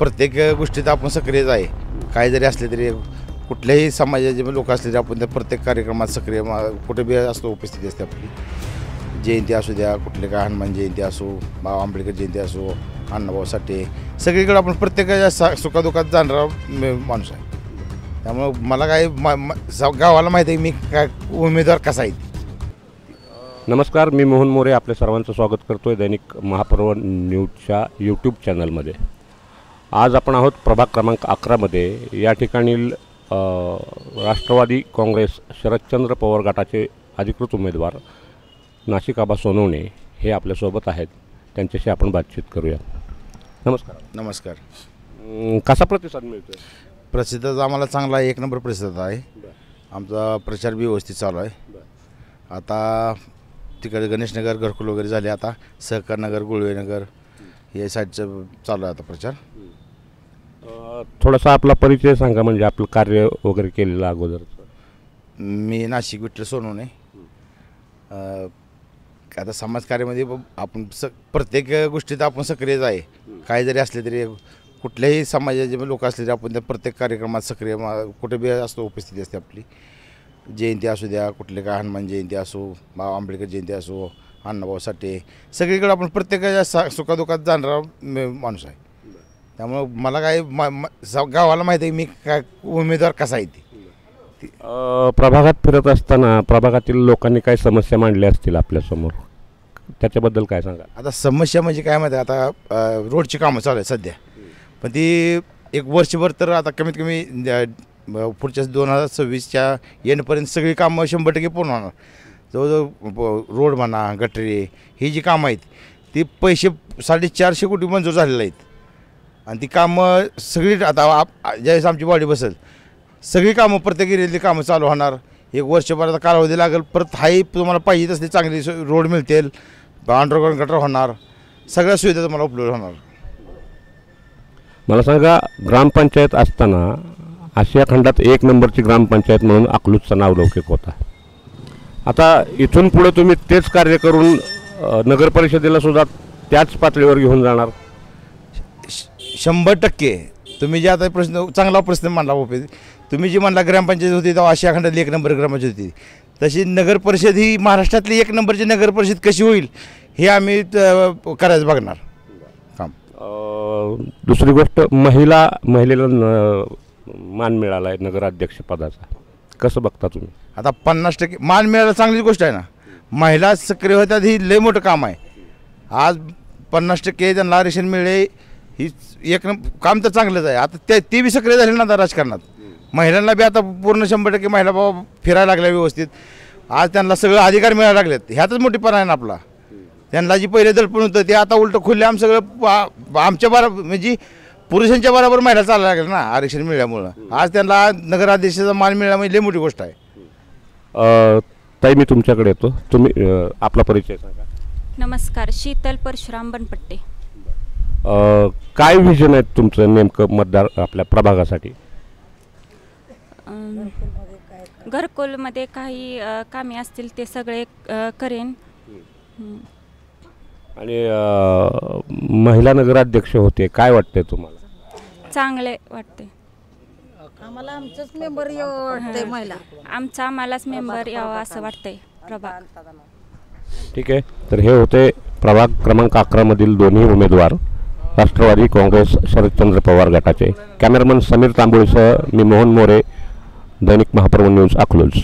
प्रत्येक गोष्टीत आपण सक्रियच आहे. काय जरी असले तरी कुठल्याही समाजाचे लोक असले तरी आपण त्या प्रत्येक कार्यक्रमात सक्रिय कुठे बी असतो उपस्थिती असते आपली. जयंती असू द्या, कुठले काय हनुमान जयंती असो, बाबा आंबेडकर जयंती असो, अण्णाभाऊ साठे, सगळीकडे आपण प्रत्येकाच्या सुखादुखात जाणारा माणूस आहे. त्यामुळं मला काय गावाला माहिती आहे मी काय उमेदवार कसा आहे. नमस्कार, मी मोहन मोरे आपल्या सर्वांचं स्वागत करतो आहे दैनिक महापर्व न्यूजच्या यूट्यूब चॅनलमध्ये. आज आपण आहोत प्रभाग क्रमांक 11मध्ये. या ठिकाणी राष्ट्रवादी काँग्रेस शरदचंद्र पवार गटाचे अधिकृत उमेदवार नाशिक आबा सोनवणे हे आपल्यासोबत आहेत. त्यांच्याशी आपण बातचीत करूया. नमस्कार. नमस्कार. कसा प्रतिसाद मिळतो? प्रतिसाद आम्हाला चांगला आहे, 1 नंबर प्रतिसाद आहे. आमचा प्रचार बी व्यवस्थित चालू आहे. आता तिकडे गणेशनगर घरकुल वगैरे झाले, आता सहकारनगर, गुळवेनगर हे साईडचं चालू आहे आता प्रचार. थोडासा आपला परिचय सांगा, म्हणजे आपलं कार्य वगैरे केलेलं अगोदर. मी नाशिक विठ्ठल सोनवणे. आता समाजकार्यामध्ये आपण प्रत्येक गोष्टीत आपण सक्रियच आहे. काय जरी असले तरी कुठल्याही समाजाचे लोक असले तरी आपण त्या प्रत्येक कार्यक्रमात सक्रिय कुठे बी असतो उपस्थिती असते आपली. जयंती असू द्या, कुठले काय हनुमान जयंती असो, बाबा आंबेडकर जयंती असो, अण्णाभाऊ साठे, सगळीकडे आपण प्रत्येकाच्या सुखादुखात जाणारा माणूस आहे. त्यामुळं मला काय गावाला माहिती आहे मी काय उमेदवार कसा आहे. ती प्रभागात फिरत असताना प्रभागातील लोकांनी काय समस्या मांडल्या असतील आपल्यासमोर, त्याच्याबद्दल काय सांगा. आता समस्या म्हणजे काय माहिती आहे, आता रोडची कामं चालू आहे सध्या, पण ती एक वर्षभर तर आता कमीत कमी पुढच्या 2026च्या येणपर्यंत सगळी कामं 100% पूर्ण होणार. जवळजवळ रोड म्हणा, गटरे, ही जी कामं आहेत ती पैसे 450 कोटी मंजूर झालेले आहेत. आणि ती कामं सगळी आता ज्यावेळेस आमची बॉडी बसेल सगळी कामं प्रत्येक एरियातली कामं चालू होणार. 1 वर्षभराचा कालावधी लागेल. परत हाही तुम्हाला पाहिजे तसली चांगली रोड मिळतील, अंडरग्राऊंड गटर होणार, सगळ्या सुविधा तुम्हाला उपलब्ध होणार. मला सांगा, ग्रामपंचायत असताना आशिया खंडात 1 नंबरची ग्रामपंचायत म्हणून अकलूजचा नावलौकिक होता. आता इथून पुढे तुम्ही तेच कार्य करून नगरपरिषदेला सुद्धा त्याच पातळीवर घेऊन जाणार? 100%. तुम्ही जे आता चांगला प्रश्न मांडला तुम्ही जी म्हणला ग्रामपंचायत होती तेव्हा आशिया खंडातली 1 नंबर ग्रामपंचायत होती, तशी नगरपरिषद ही महाराष्ट्रातली 1 नंबरची नगरपरिषद कशी होईल हे आम्ही करायचं बघणार काम. दुसरी गोष्ट, महिलेला मान मिळाला आहे नगराध्यक्षपदाचा, कसं बघता तुम्ही? आता 50% मान मिळायला चांगली गोष्ट आहे ना. महिला सक्रिय होतात ही लय मोठं काम आहे. आज 50% त्यांना आरक्षण मिळले ही काम तर चांगलंच आहे. आता ती बी सक्रिय झाली ना आता राजकारणात. महिलांना बी आता पूर्ण 100% महिला बाबा फिरायला लागल्या व्यवस्थित. आज त्यांना सगळं अधिकार मिळायला लागलेत. ह्यातच मोठीपणा आहे ना आपला. त्यांना जी पहिले दडपण होतं ते आता उलटं खुल्लेआम सगळं आमच्या बरोबर, म्हणजे पुरुषांच्या बरोबर महिला चालायला लागल्या ना आरक्षण मिळाल्यामुळं. आज त्यांना नगराध्यक्षाचा मान मिळाला म्हणजे लय मोठी गोष्ट आहे. ताई, मी तुमच्याकडे येतो. तुम्ही आपला परिचय सांगा. नमस्कार, शीतल परशुराम बनपट्टे. काय विजन आहे तुमचं नेमकं मतदार आपल्या प्रभागासाठी? घरकुलमध्ये काही कामे असतील ते सगळे करेन. आणि महिला नगराध्यक्ष होते, काय वाटते तुम्हाला? चांगले वाटते. आम्हाला आमचाच मेंबर वाटतंय, महिला आम्हालाच मेंबर यावा असं वाटतंय प्रभाग. ठीक आहे. तर हे होते प्रभाग क्रमांक 11मधील दोन्ही उमेदवार राष्ट्रवादी काँग्रेस शरदचंद्र पवार गटाचे. कॅमेरामन समीर तांबोळीसह मी मोहन मोरे, दैनिक महापर्व न्यूज, अकलूज.